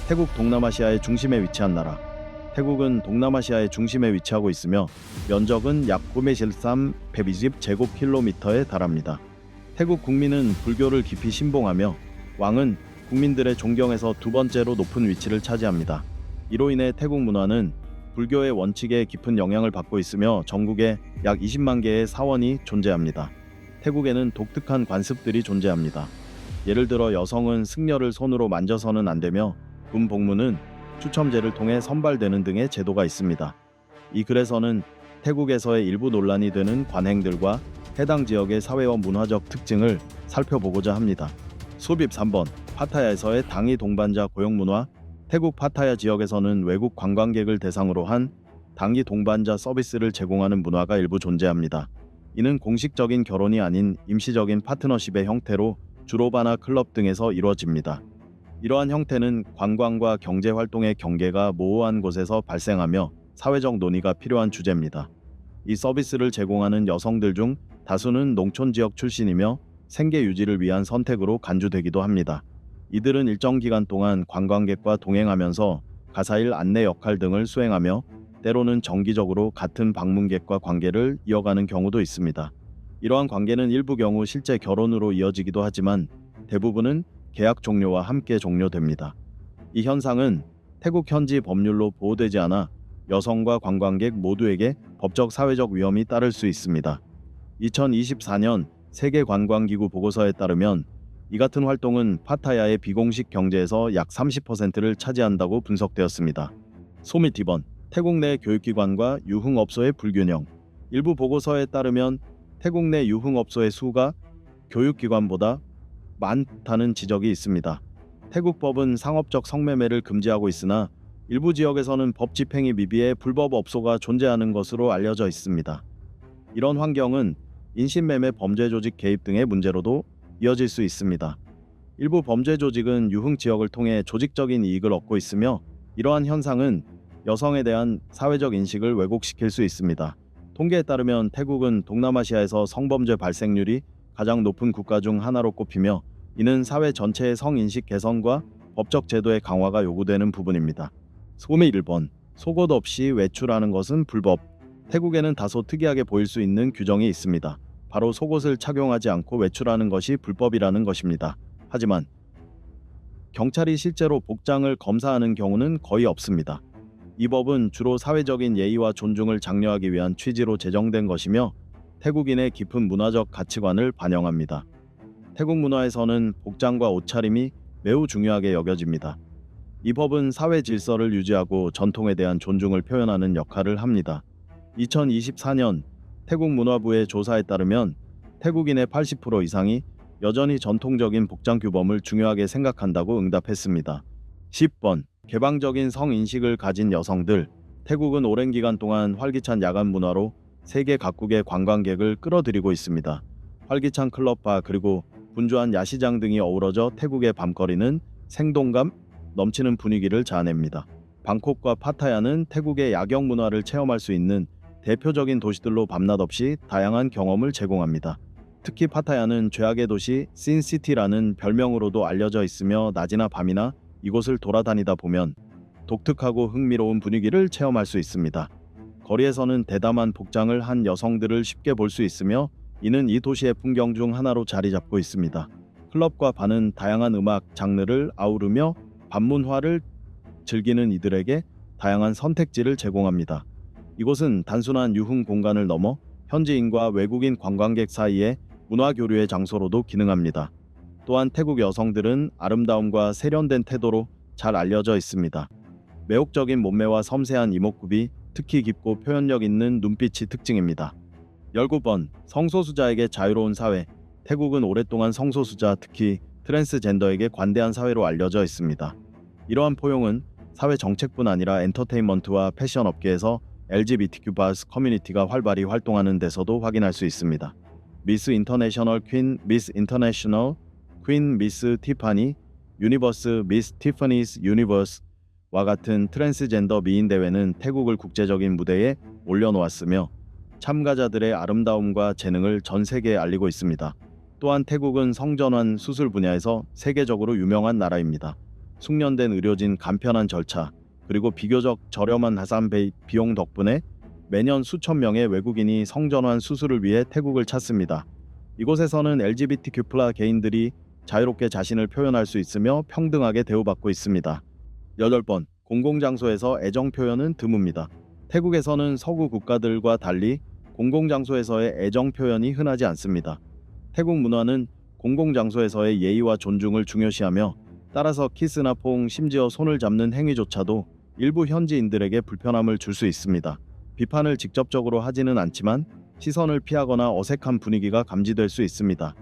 태국 동남아시아의 중심에 위치한 나라. 태국은 동남아시아의 중심에 위치하고 있으며 면적은 약 913제곱킬로미터에 달합니다. 태국 국민은 불교를 깊이 신봉하며 왕은 국민들의 존경에서 두 번째로 높은 위치를 차지합니다. 이로 인해 태국 문화는 불교의 원칙에 깊은 영향을 받고 있으며 전국에 약 20만 개의 사원이 존재합니다. 태국에는 독특한 관습들이 존재합니다. 예를 들어 여성은 승려를 손으로 만져서는 안 되며 군복무는 추첨제를 통해 선발되는 등의 제도가 있습니다. 이 글에서는 태국에서의 일부 논란이 되는 관행들과 해당 지역의 사회와 문화적 특징을 살펴보고자 합니다. 수입 3번 파타야에서의 당이 동반자 고용 문화. 태국 파타야 지역에서는 외국 관광객을 대상으로 한 당이 동반자 서비스를 제공하는 문화가 일부 존재합니다. 이는 공식적인 결혼이 아닌 임시적인 파트너십의 형태로 주로 바나 클럽 등에서 이루어집니다. 이러한 형태는 관광과 경제활동의 경계가 모호한 곳에서 발생하며 사회적 논의가 필요한 주제입니다. 이 서비스를 제공하는 여성들 중 다수는 농촌 지역 출신이며 생계 유지를 위한 선택으로 간주되기도 합니다. 이들은 일정 기간 동안 관광객과 동행하면서 가사일 안내 역할 등을 수행하며 때로는 정기적으로 같은 방문객과 관계를 이어가는 경우도 있습니다. 이러한 관계는 일부 경우 실제 결혼으로 이어지기도 하지만 대부분은 계약 종료와 함께 종료됩니다. 이 현상은 태국 현지 법률로 보호되지 않아 여성과 관광객 모두에게 법적 사회적 위험이 따를 수 있습니다. 2024년 세계관광기구 보고서에 따르면 이 같은 활동은 파타야의 비공식 경제에서 약 30%를 차지한다고 분석되었습니다. 소밑 2번 태국 내 교육기관과 유흥업소의 불균형. 일부 보고서에 따르면 태국 내 유흥업소의 수가 교육기관보다 많다는 지적이 있습니다. 태국 법은 상업적 성매매를 금지하고 있으나 일부 지역에서는 법 집행이 미비해 불법 업소가 존재하는 것으로 알려져 있습니다. 이런 환경은 인신매매 범죄 조직 개입 등의 문제로도 이어질 수 있습니다. 일부 범죄 조직은 유흥 지역을 통해 조직적인 이익을 얻고 있으며 이러한 현상은 여성에 대한 사회적 인식을 왜곡시킬 수 있습니다. 통계에 따르면 태국은 동남아시아에서 성범죄 발생률이 가장 높은 국가 중 하나로 꼽히며 이는 사회 전체의 성인식 개선과 법적 제도의 강화가 요구되는 부분입니다. 소밑 1번 속옷 없이 외출하는 것은 불법. 태국에는 다소 특이하게 보일 수 있는 규정이 있습니다. 바로 속옷을 착용하지 않고 외출하는 것이 불법이라는 것입니다. 하지만 경찰이 실제로 복장을 검사하는 경우는 거의 없습니다. 이 법은 주로 사회적인 예의와 존중을 장려하기 위한 취지로 제정된 것이며 태국인의 깊은 문화적 가치관을 반영합니다. 태국 문화에서는 복장과 옷차림이 매우 중요하게 여겨집니다. 이 법은 사회 질서를 유지하고 전통에 대한 존중을 표현하는 역할을 합니다. 2024년 태국 문화부의 조사에 따르면 태국인의 80% 이상이 여전히 전통적인 복장 규범을 중요하게 생각한다고 응답했습니다. 10번 개방적인 성인식을 가진 여성들. 태국은 오랜 기간 동안 활기찬 야간 문화로 세계 각국의 관광객을 끌어들이고 있습니다. 활기찬 클럽바 그리고 분주한 야시장 등이 어우러져 태국의 밤거리는 생동감 넘치는 분위기를 자아냅니다. 방콕과 파타야는 태국의 야경 문화를 체험할 수 있는 대표적인 도시들로 밤낮 없이 다양한 경험을 제공합니다. 특히 파타야는 죄악의 도시 신시티라는 별명으로도 알려져 있으며 낮이나 밤이나 이곳을 돌아다니다 보면 독특하고 흥미로운 분위기를 체험할 수 있습니다. 거리에서는 대담한 복장을 한 여성들을 쉽게 볼 수 있으며 이는 이 도시의 풍경 중 하나로 자리 잡고 있습니다. 클럽과 바는 다양한 음악 장르를 아우르며 밤문화를 즐기는 이들에게 다양한 선택지를 제공합니다. 이곳은 단순한 유흥 공간을 넘어 현지인과 외국인 관광객 사이의 문화 교류의 장소로도 기능합니다. 또한 태국 여성들은 아름다움과 세련된 태도로 잘 알려져 있습니다. 매혹적인 몸매와 섬세한 이목구비, 특히 깊고 표현력 있는 눈빛이 특징입니다. 19번 성소수자에게 자유로운 사회. 태국은 오랫동안 성소수자, 특히 트랜스젠더에게 관대한 사회로 알려져 있습니다. 이러한 포용은 사회 정책뿐 아니라 엔터테인먼트와 패션 업계에서 LGBTQ+ 커뮤니티가 활발히 활동하는 데서도 확인할 수 있습니다. 미스 인터내셔널 퀸, 미스 인터내셔널 퀸, 미스 티파니, 유니버스, 미스 티파니스 유니버스와 같은 트랜스젠더 미인 대회는 태국을 국제적인 무대에 올려놓았으며 참가자들의 아름다움과 재능을 전 세계에 알리고 있습니다. 또한 태국은 성전환 수술 분야에서 세계적으로 유명한 나라입니다. 숙련된 의료진, 간편한 절차, 그리고 비교적 저렴한 하산 비용 덕분에 매년 수천 명의 외국인이 성전환 수술을 위해 태국을 찾습니다. 이곳에서는 LGBTQ+ 개인들이 자유롭게 자신을 표현할 수 있으며 평등하게 대우받고 있습니다. 8번, 공공장소에서 애정 표현은 드뭅니다. 태국에서는 서구 국가들과 달리 공공장소에서의 애정 표현이 흔하지 않습니다. 태국 문화는 공공장소에서의 예의와 존중을 중요시하며, 따라서 키스나 포옹, 심지어 손을 잡는 행위조차도 일부 현지인들에게 불편함을 줄 수 있습니다. 비판을 직접적으로 하지는 않지만 시선을 피하거나 어색한 분위기가 감지될 수 있습니다.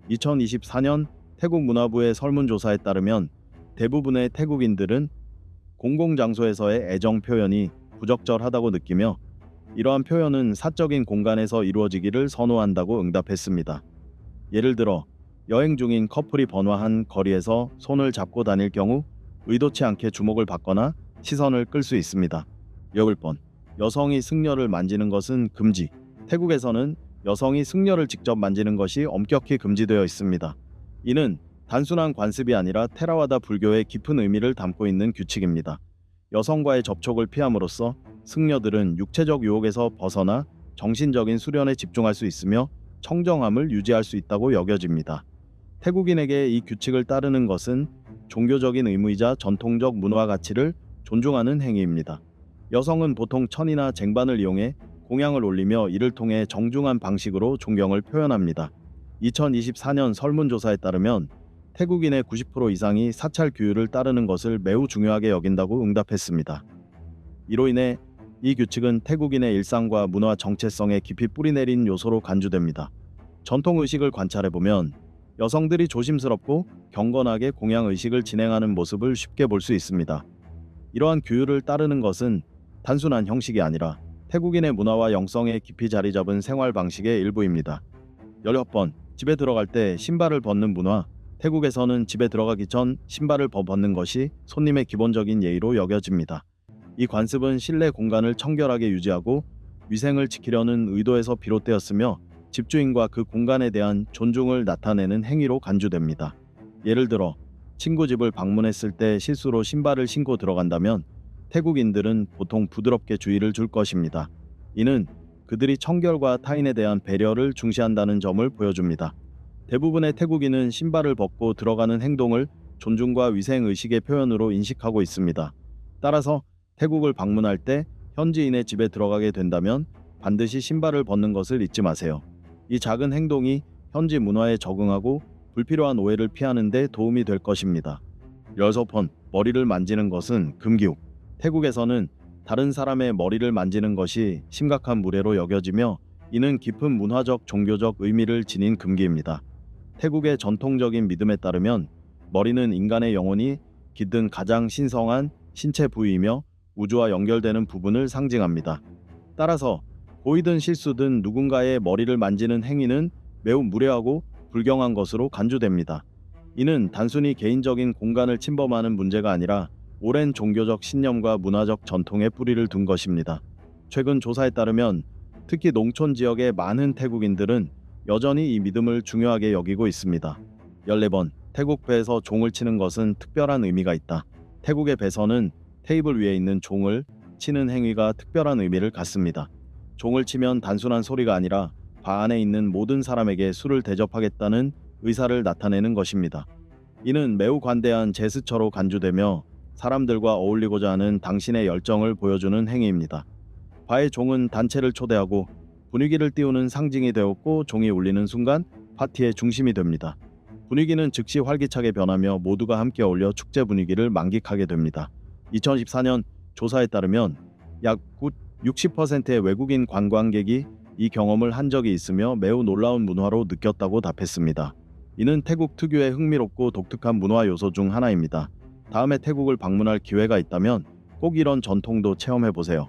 2024년 태국 문화부의 설문조사에 따르면 대부분의 태국인들은 공공장소에서의 애정 표현이 부적절하다고 느끼며, 이러한 표현은 사적인 공간에서 이루어지기를 선호한다고 응답했습니다. 예를 들어 여행 중인 커플이 번화한 거리에서 손을 잡고 다닐 경우 의도치 않게 주목을 받거나 시선을 끌 수 있습니다. 10번, 여성이 승려를 만지는 것은 금지. 태국에서는 여성이 승려를 직접 만지는 것이 엄격히 금지되어 있습니다. 이는 단순한 관습이 아니라 테라와다 불교의 깊은 의미를 담고 있는 규칙입니다. 여성과의 접촉을 피함으로써 승려들은 육체적 유혹에서 벗어나 정신적인 수련에 집중할 수 있으며 청정함을 유지할 수 있다고 여겨집니다. 태국인에게 이 규칙을 따르는 것은 종교적인 의무이자 전통적 문화 가치를 존중하는 행위입니다. 여성은 보통 천이나 쟁반을 이용해 공양을 올리며 이를 통해 정중한 방식으로 존경을 표현합니다. 2024년 설문조사에 따르면 태국인의 90% 이상이 사찰 규율을 따르는 것을 매우 중요하게 여긴다고 응답했습니다. 이로 인해 이 규칙은 태국인의 일상과 문화 정체성에 깊이 뿌리내린 요소로 간주됩니다. 전통 의식을 관찰해보면 여성들이 조심스럽고 경건하게 공양 의식을 진행하는 모습을 쉽게 볼 수 있습니다. 이러한 규율을 따르는 것은 단순한 형식이 아니라 태국인의 문화와 영성에 깊이 자리 잡은 생활 방식의 일부입니다. 16번, 집에 들어갈 때 신발을 벗는 문화. 태국에서는 집에 들어가기 전 신발을 벗는 것이 손님의 기본적인 예의로 여겨집니다. 이 관습은 실내 공간을 청결하게 유지하고 위생을 지키려는 의도에서 비롯되었으며, 집주인과 그 공간에 대한 존중을 나타내는 행위로 간주됩니다. 예를 들어 친구 집을 방문했을 때 실수로 신발을 신고 들어간다면 태국인들은 보통 부드럽게 주의를 줄 것입니다. 이는 그들이 청결과 타인에 대한 배려를 중시한다는 점을 보여줍니다. 대부분의 태국인은 신발을 벗고 들어가는 행동을 존중과 위생 의식의 표현으로 인식하고 있습니다. 따라서 태국을 방문할 때 현지인의 집에 들어가게 된다면 반드시 신발을 벗는 것을 잊지 마세요. 이 작은 행동이 현지 문화에 적응하고 불필요한 오해를 피하는 데 도움이 될 것입니다. 16번, 머리를 만지는 것은 금기옥. 태국에서는 다른 사람의 머리를 만지는 것이 심각한 무례로 여겨지며, 이는 깊은 문화적, 종교적 의미를 지닌 금기입니다. 태국의 전통적인 믿음에 따르면 머리는 인간의 영혼이 깃든 가장 신성한 신체 부위이며 우주와 연결되는 부분을 상징합니다. 따라서 고의든 실수든 누군가의 머리를 만지는 행위는 매우 무례하고 불경한 것으로 간주됩니다. 이는 단순히 개인적인 공간을 침범하는 문제가 아니라 오랜 종교적 신념과 문화적 전통에 뿌리를 둔 것입니다. 최근 조사에 따르면 특히 농촌 지역의 많은 태국인들은 여전히 이 믿음을 중요하게 여기고 있습니다. 14번, 태국 배에서 종을 치는 것은 특별한 의미가 있다. 태국의 배서는 테이블 위에 있는 종을 치는 행위가 특별한 의미를 갖습니다. 종을 치면 단순한 소리가 아니라 바 안에 있는 모든 사람에게 술을 대접하겠다는 의사를 나타내는 것입니다. 이는 매우 관대한 제스처로 간주되며 사람들과 어울리고자 하는 당신의 열정을 보여주는 행위입니다. 바의 종은 단체를 초대하고 분위기를 띄우는 상징이 되었고, 종이 울리는 순간 파티의 중심이 됩니다. 분위기는 즉시 활기차게 변하며 모두가 함께 어울려 축제 분위기를 만끽하게 됩니다. 2014년 조사에 따르면 약 60%의 외국인 관광객이 이 경험을 한 적이 있으며 매우 놀라운 문화로 느꼈다고 답했습니다. 이는 태국 특유의 흥미롭고 독특한 문화 요소 중 하나입니다. 다음에 태국을 방문할 기회가 있다면 꼭 이런 전통도 체험해보세요.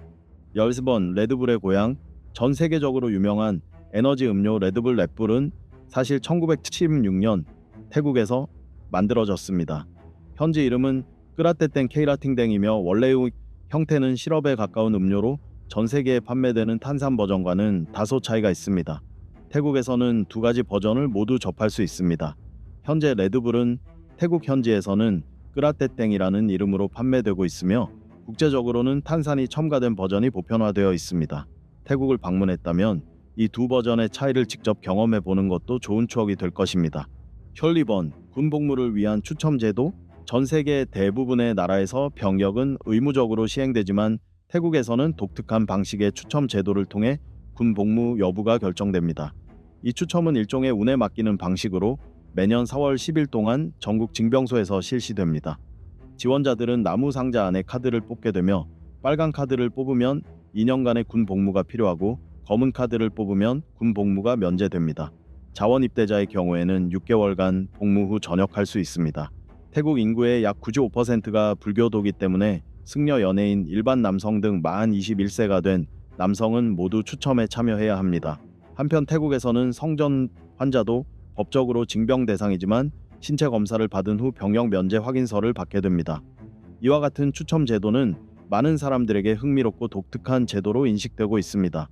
10번, 레드불의 고향. 전 세계적으로 유명한 에너지 음료 레드불은 사실 1976년 태국에서 만들어졌습니다. 현지 이름은 끄라떼땡 케이라팅땡이며 원래의 형태는 시럽에 가까운 음료로 전 세계에 판매되는 탄산 버전과는 다소 차이가 있습니다. 태국에서는 두 가지 버전을 모두 접할 수 있습니다. 현재 레드불은 태국 현지에서는 끄라떼땡이라는 이름으로 판매되고 있으며 국제적으로는 탄산이 첨가된 버전이 보편화되어 있습니다. 태국을 방문했다면 이 두 버전의 차이를 직접 경험해 보는 것도 좋은 추억이 될 것입니다. 혈리번, 군복무를 위한 추첨 제도. 전 세계 대부분의 나라에서 병역은 의무적으로 시행되지만 태국에서는 독특한 방식의 추첨 제도를 통해 군복무 여부가 결정됩니다. 이 추첨은 일종의 운에 맡기는 방식으로 매년 4월 10일 동안 전국 징병소에서 실시됩니다. 지원자들은 나무 상자 안에 카드를 뽑게 되며 빨간 카드를 뽑으면 2년간의 군 복무가 필요하고 검은 카드를 뽑으면 군 복무가 면제됩니다. 자원 입대자의 경우에는 6개월간 복무 후 전역할 수 있습니다. 태국 인구의 약 95%가 불교도이기 때문에 승려 연예인, 일반 남성 등 만 21세가 된 남성은 모두 추첨에 참여해야 합니다. 한편 태국에서는 성전 환자도 법적으로 징병 대상이지만 신체 검사를 받은 후 병역 면제 확인서를 받게 됩니다. 이와 같은 추첨 제도는 많은 사람들에게 흥미롭고 독특한 제도로 인식되고 있습니다.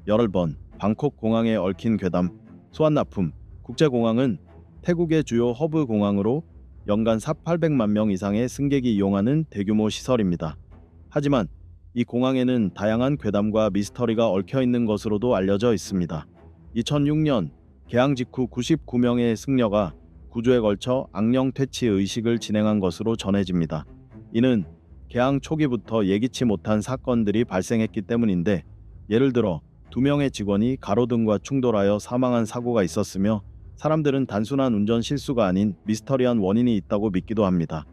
10번, 방콕 공항에 얽힌 괴담. 수완나품. 국제공항은 태국의 주요 허브 공항으로 연간 800만 명 이상의 승객이 이용하는 대규모 시설입니다. 하지만 이 공항에는 다양한 괴담과 미스터리가 얽혀 있는 것으로도 알려져 있습니다. 2006년 개항 직후 99명의 승려가 구조에 걸쳐 악령 퇴치 의식을 진행한 것으로 전해집니다. 이는 개항 초기부터 예기치 못한 사건들이 발생했기 때문인데, 예를 들어 2명의 직원이 가로등과 충돌하여 사망한 사고가 있었으며 사람들은 단순한 운전 실수가 아닌 미스터리한 원인이 있다고 믿기도 합니다.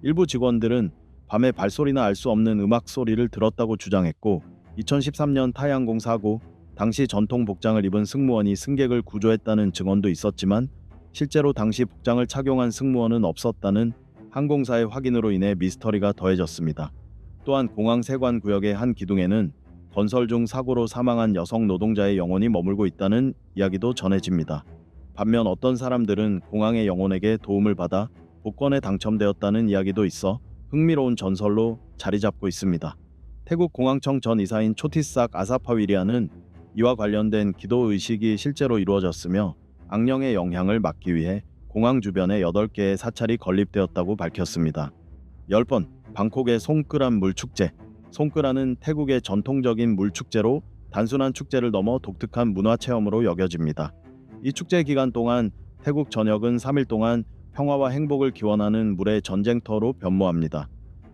일부 직원들은 밤에 발소리나 알 수 없는 음악 소리를 들었다고 주장했고, 2013년 타이항공 사고 당시 전통 복장을 입은 승무원이 승객을 구조했다는 증언도 있었지만 실제로 당시 복장을 착용한 승무원은 없었다는 항공사의 확인으로 인해 미스터리가 더해졌습니다. 또한 공항 세관 구역의 한 기둥에는 건설 중 사고로 사망한 여성 노동자의 영혼이 머물고 있다는 이야기도 전해집니다. 반면 어떤 사람들은 공항의 영혼에게 도움을 받아 복권에 당첨되었다는 이야기도 있어 흥미로운 전설로 자리 잡고 있습니다. 태국 공항청 전 이사인 초티싹 아사파위리아는 이와 관련된 기도 의식이 실제로 이루어졌으며 악령의 영향을 막기 위해 공항 주변에 8개의 사찰이 건립되었다고 밝혔습니다. 10번, 방콕의 송끄란 물축제. 송끄란은 태국의 전통적인 물축제로 단순한 축제를 넘어 독특한 문화체험으로 여겨집니다. 이 축제 기간 동안 태국 전역은 3일 동안 평화와 행복을 기원하는 물의 전쟁터로 변모합니다.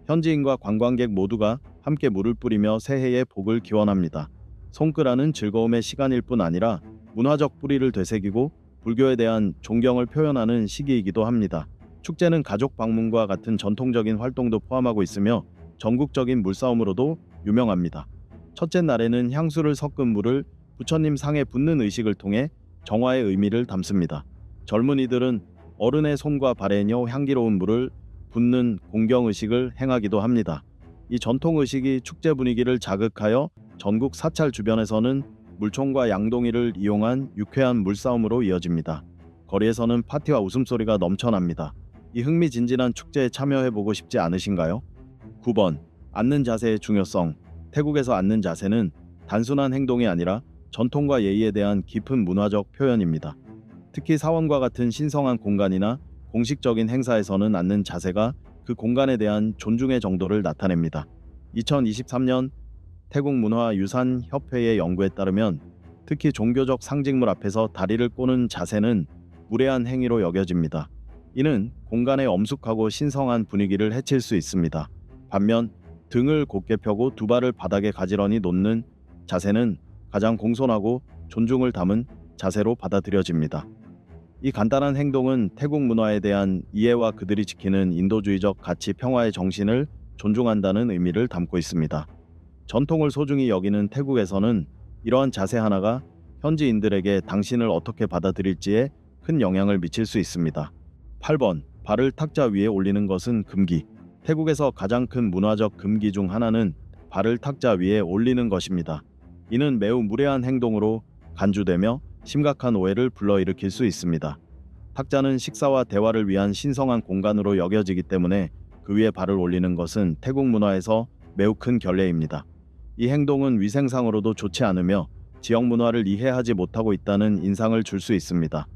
현지인과 관광객 모두가 함께 물을 뿌리며 새해의 복을 기원합니다. 송끄란은 즐거움의 시간일 뿐 아니라 문화적 뿌리를 되새기고 불교에 대한 존경을 표현하는 시기이기도 합니다. 축제는 가족 방문과 같은 전통적인 활동도 포함하고 있으며 전국적인 물싸움으로도 유명합니다. 첫째 날에는 향수를 섞은 물을 부처님 상에 붓는 의식을 통해 정화의 의미를 담습니다. 젊은이들은 어른의 손과 발에 녀 향기로운 물을 붓는 공경의식을 행하기도 합니다. 이 전통의식이 축제 분위기를 자극하여 전국 사찰 주변에서는 물총과 양동이를 이용한 유쾌한 물싸움으로 이어집니다. 거리에서는 파티와 웃음소리가 넘쳐납니다. 이 흥미진진한 축제에 참여해보고 싶지 않으신가요? 9번, 앉는 자세의 중요성. 태국에서 앉는 자세는 단순한 행동이 아니라 전통과 예의에 대한 깊은 문화적 표현입니다. 특히 사원과 같은 신성한 공간이나 공식적인 행사에서는 앉는 자세가 그 공간에 대한 존중의 정도를 나타냅니다. 2023년 태국문화유산협회의 연구에 따르면 특히 종교적 상징물 앞에서 다리를 꼬는 자세는 무례한 행위로 여겨집니다. 이는 공간의 엄숙하고 신성한 분위기를 해칠 수 있습니다. 반면 등을 곧게 펴고 두 발을 바닥에 가지런히 놓는 자세는 가장 공손하고 존중을 담은 자세로 받아들여집니다. 이 간단한 행동은 태국 문화에 대한 이해와 그들이 지키는 인도주의적 가치 평화의 정신을 존중한다는 의미를 담고 있습니다. 전통을 소중히 여기는 태국에서는 이러한 자세 하나가 현지인들에게 당신을 어떻게 받아들일지에 큰 영향을 미칠 수 있습니다. 8번, 발을 탁자 위에 올리는 것은 금기. 태국에서 가장 큰 문화적 금기 중 하나는 발을 탁자 위에 올리는 것입니다. 이는 매우 무례한 행동으로 간주되며 심각한 오해를 불러일으킬 수 있습니다. 탁자는 식사와 대화를 위한 신성한 공간으로 여겨지기 때문에 그 위에 발을 올리는 것은 태국 문화에서 매우 큰 결례입니다. 이 행동은 위생상으로도 좋지 않으며 지역 문화를 이해하지 못하고 있다는 인상을 줄 수 있습니다.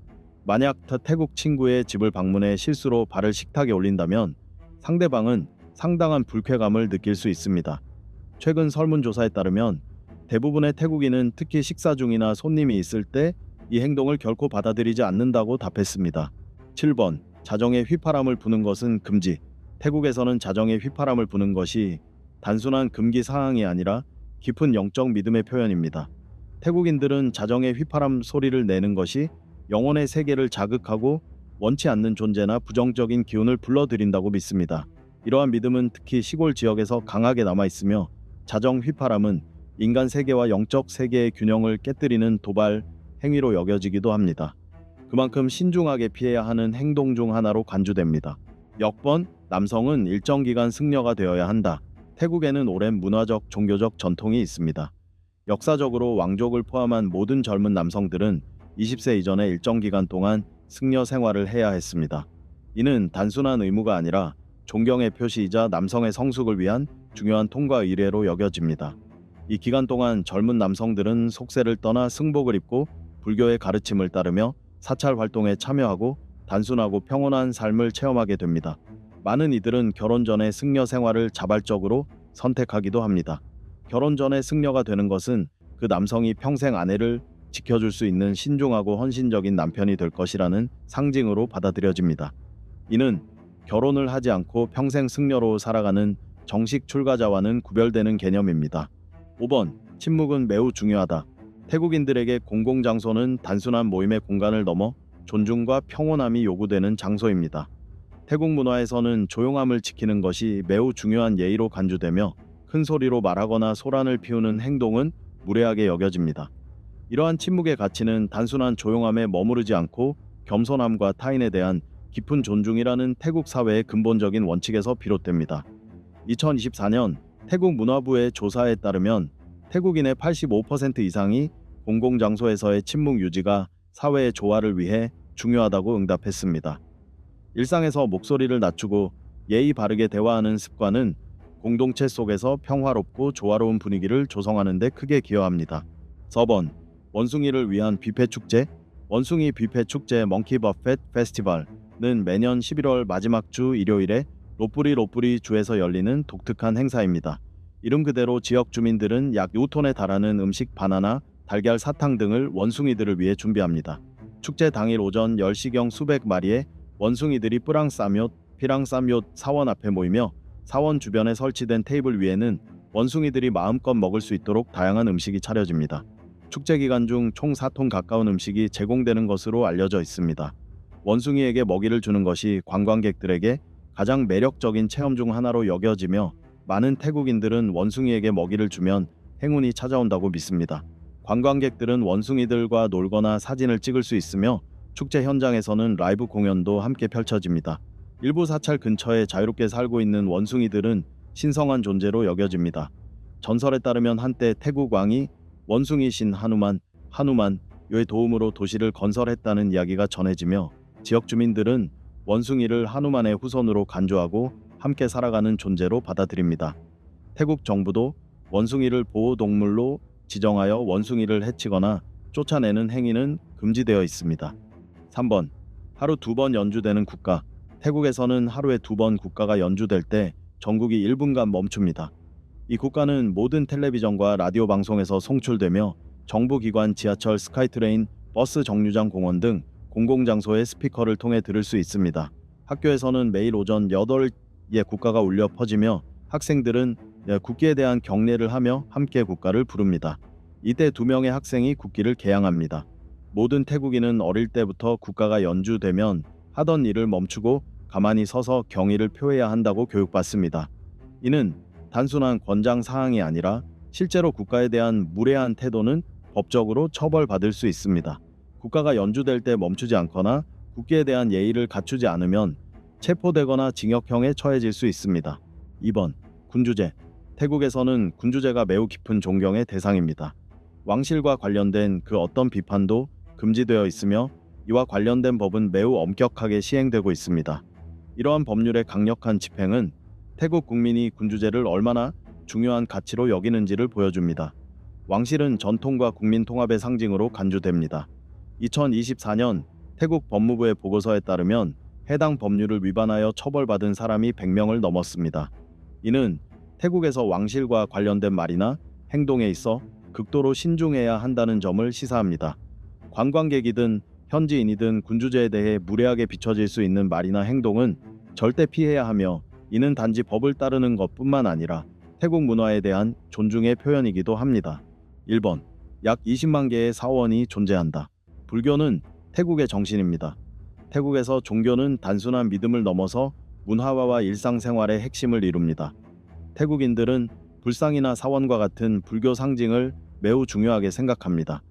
만약 태국 친구의 집을 방문해 실수로 발을 식탁에 올린다면 상대방은 상당한 불쾌감을 느낄 수 있습니다. 최근 설문조사에 따르면 대부분의 태국인은 특히 식사 중이나 손님이 있을 때 이 행동을 결코 받아들이지 않는다고 답했습니다. 7번. 자정에 휘파람을 부는 것은 금지. 태국에서는 자정에 휘파람을 부는 것이 단순한 금기 사항이 아니라 깊은 영적 믿음의 표현입니다. 태국인들은 자정에 휘파람 소리를 내는 것이 영혼의 세계를 자극하고 원치 않는 존재나 부정적인 기운을 불러들인다고 믿습니다. 이러한 믿음은 특히 시골 지역에서 강하게 남아있으며 자정 휘파람은 인간 세계와 영적 세계의 균형을 깨뜨리는 도발 행위로 여겨지기도 합니다. 그만큼 신중하게 피해야 하는 행동 중 하나로 간주됩니다. 역번, 남성은 일정 기간 승려가 되어야 한다. 태국에는 오랜 문화적, 종교적 전통이 있습니다. 역사적으로 왕족을 포함한 모든 젊은 남성들은 20세 이전에 일정 기간 동안 승려 생활을 해야 했습니다. 이는 단순한 의무가 아니라 존경의 표시이자 남성의 성숙을 위한 중요한 통과 의례로 여겨집니다. 이 기간 동안 젊은 남성들은 속세를 떠나 승복을 입고 불교의 가르침을 따르며 사찰 활동에 참여하고 단순하고 평온한 삶을 체험하게 됩니다. 많은 이들은 결혼 전에 승려 생활을 자발적으로 선택하기도 합니다. 결혼 전에 승려가 되는 것은 그 남성이 평생 아내를 지켜줄 수 있는 신중하고 헌신적인 남편이 될 것이라는 상징으로 받아들여집니다. 이는 결혼을 하지 않고 평생 승려로 살아가는 정식 출가자와는 구별되는 개념입니다. 5번. 침묵은 매우 중요하다. 태국인들에게 공공장소는 단순한 모임의 공간을 넘어 존중과 평온함이 요구되는 장소입니다. 태국 문화에서는 조용함을 지키는 것이 매우 중요한 예의로 간주되며 큰 소리로 말하거나 소란을 피우는 행동은 무례하게 여겨집니다. 이러한 침묵의 가치는 단순한 조용함에 머무르지 않고 겸손함과 타인에 대한 깊은 존중이라는 태국 사회의 근본적인 원칙에서 비롯됩니다. 2024년 태국 문화부의 조사에 따르면 태국인의 85% 이상이 공공장소에서의 침묵 유지가 사회의 조화를 위해 중요하다고 응답했습니다. 일상에서 목소리를 낮추고 예의 바르게 대화하는 습관은 공동체 속에서 평화롭고 조화로운 분위기를 조성하는 데 크게 기여합니다. 4번. 원숭이를 위한 뷔페 축제. 원숭이 뷔페 축제 멍키 버펫 페스티벌은 매년 11월 마지막 주 일요일에 로뿌리 주에서 열리는 독특한 행사입니다. 이름 그대로 지역 주민들은 약 5톤에 달하는 음식 바나나, 달걀, 사탕 등을 원숭이들을 위해 준비합니다. 축제 당일 오전 10시경 수백 마리의 원숭이들이 뿌랑싸묬, 피랑싸묬 사원 앞에 모이며 사원 주변에 설치된 테이블 위에는 원숭이들이 마음껏 먹을 수 있도록 다양한 음식이 차려집니다. 축제 기간 중 총 4톤 가까운 음식이 제공되는 것으로 알려져 있습니다. 원숭이에게 먹이를 주는 것이 관광객들에게 가장 매력적인 체험 중 하나로 여겨지며 많은 태국인들은 원숭이에게 먹이를 주면 행운이 찾아온다고 믿습니다. 관광객들은 원숭이들과 놀거나 사진을 찍을 수 있으며 축제 현장에서는 라이브 공연도 함께 펼쳐집니다. 일부 사찰 근처에 자유롭게 살고 있는 원숭이들은 신성한 존재로 여겨집니다. 전설에 따르면 한때 태국 왕이 원숭이 신 하누만의 도움으로 도시를 건설했다는 이야기가 전해지며 지역 주민들은 원숭이를 하누만의 후손으로 간주하고 함께 살아가는 존재로 받아들입니다. 태국 정부도 원숭이를 보호동물로 지정하여 원숭이를 해치거나 쫓아내는 행위는 금지되어 있습니다. 3번. 하루 2번 연주되는 국가. 태국에서는 하루에 2번 국가가 연주될 때 전국이 1분간 멈춥니다. 이 국가는 모든 텔레비전과 라디오 방송에서 송출되며 정부기관, 지하철, 스카이트레인, 버스 정류장, 공원 등 공공장소의 스피커를 통해 들을 수 있습니다. 학교에서는 매일 오전 8개 국가가 울려 퍼지며 학생들은 국기에 대한 경례를 하며 함께 국가를 부릅니다. 이때 2명의 학생이 국기를 개양합니다. 모든 태국인은 어릴 때부터 국가가 연주되면 하던 일을 멈추고 가만히 서서 경의를 표해야 한다고 교육받습니다. 이는 단순한 권장 사항이 아니라 실제로 국가에 대한 무례한 태도는 법적으로 처벌받을 수 있습니다. 국가가 연주될 때 멈추지 않거나 국기에 대한 예의를 갖추지 않으면 체포되거나 징역형에 처해질 수 있습니다. 2번. 군주제. 태국에서는 군주제가 매우 깊은 존경의 대상입니다. 왕실과 관련된 그 어떤 비판도 금지되어 있으며 이와 관련된 법은 매우 엄격하게 시행되고 있습니다. 이러한 법률의 강력한 집행은 태국 국민이 군주제를 얼마나 중요한 가치로 여기는지를 보여줍니다. 왕실은 전통과 국민 통합의 상징으로 간주됩니다. 2024년 태국 법무부의 보고서에 따르면 해당 법률을 위반하여 처벌받은 사람이 100명을 넘었습니다. 이는 태국에서 왕실과 관련된 말이나 행동에 있어 극도로 신중해야 한다는 점을 시사합니다. 관광객이든 현지인이든 군주제에 대해 무례하게 비춰질 수 있는 말이나 행동은 절대 피해야 하며, 이는 단지 법을 따르는 것뿐만 아니라 태국 문화에 대한 존중의 표현이기도 합니다. 1번. 약 20만 개의 사원이 존재한다. 불교는 태국의 정신입니다. 태국에서 종교는 단순한 믿음을 넘어서 문화화와 일상생활의 핵심을 이룹니다. 태국인들은 불상이나 사원과 같은 불교 상징을 매우 중요하게 생각합니다.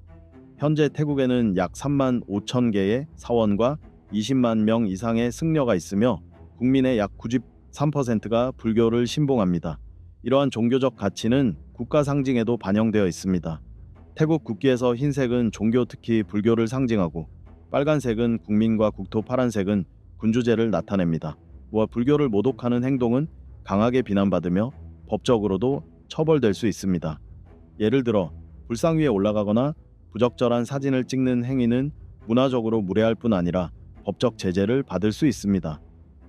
현재 태국에는 약 3만 5천 개의 사원과 20만 명 이상의 승려가 있으며 국민의 약 93%가 불교를 신봉합니다. 이러한 종교적 가치는 국가 상징에도 반영되어 있습니다. 태국 국기에서 흰색은 종교, 특히 불교를 상징하고, 빨간색은 국민과 국토, 파란색은 군주제를 나타냅니다. 불교를 모독하는 행동은 강하게 비난받으며 법적으로도 처벌될 수 있습니다. 예를 들어 불상 위에 올라가거나 부적절한 사진을 찍는 행위는 문화적으로 무례할 뿐 아니라 법적 제재를 받을 수 있습니다.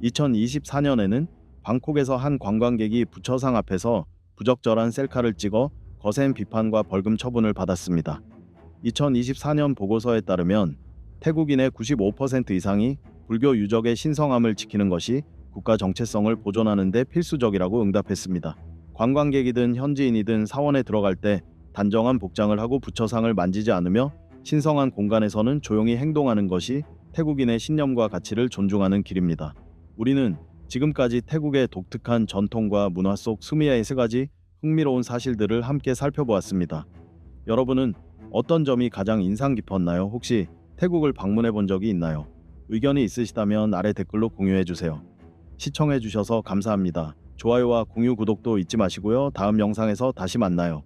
2024년에는 방콕에서 한 관광객이 부처상 앞에서 부적절한 셀카를 찍어 거센 비판과 벌금 처분을 받았습니다. 2024년 보고서에 따르면 태국인의 95% 이상이 불교 유적의 신성함을 지키는 것이 국가 정체성을 보존하는 데 필수적이라고 응답했습니다. 관광객이든 현지인이든 사원에 들어갈 때 단정한 복장을 하고 부처상을 만지지 않으며 신성한 공간에서는 조용히 행동하는 것이 태국인의 신념과 가치를 존중하는 길입니다. 우리는 지금까지 태국의 독특한 전통과 문화 속 스미야의 3가지 흥미로운 사실들을 함께 살펴보았습니다. 여러분은 어떤 점이 가장 인상 깊었나요? 혹시 태국을 방문해 본 적이 있나요? 의견이 있으시다면 아래 댓글로 공유해 주세요. 시청해 주셔서 감사합니다. 좋아요와 공유, 구독도 잊지 마시고요. 다음 영상에서 다시 만나요.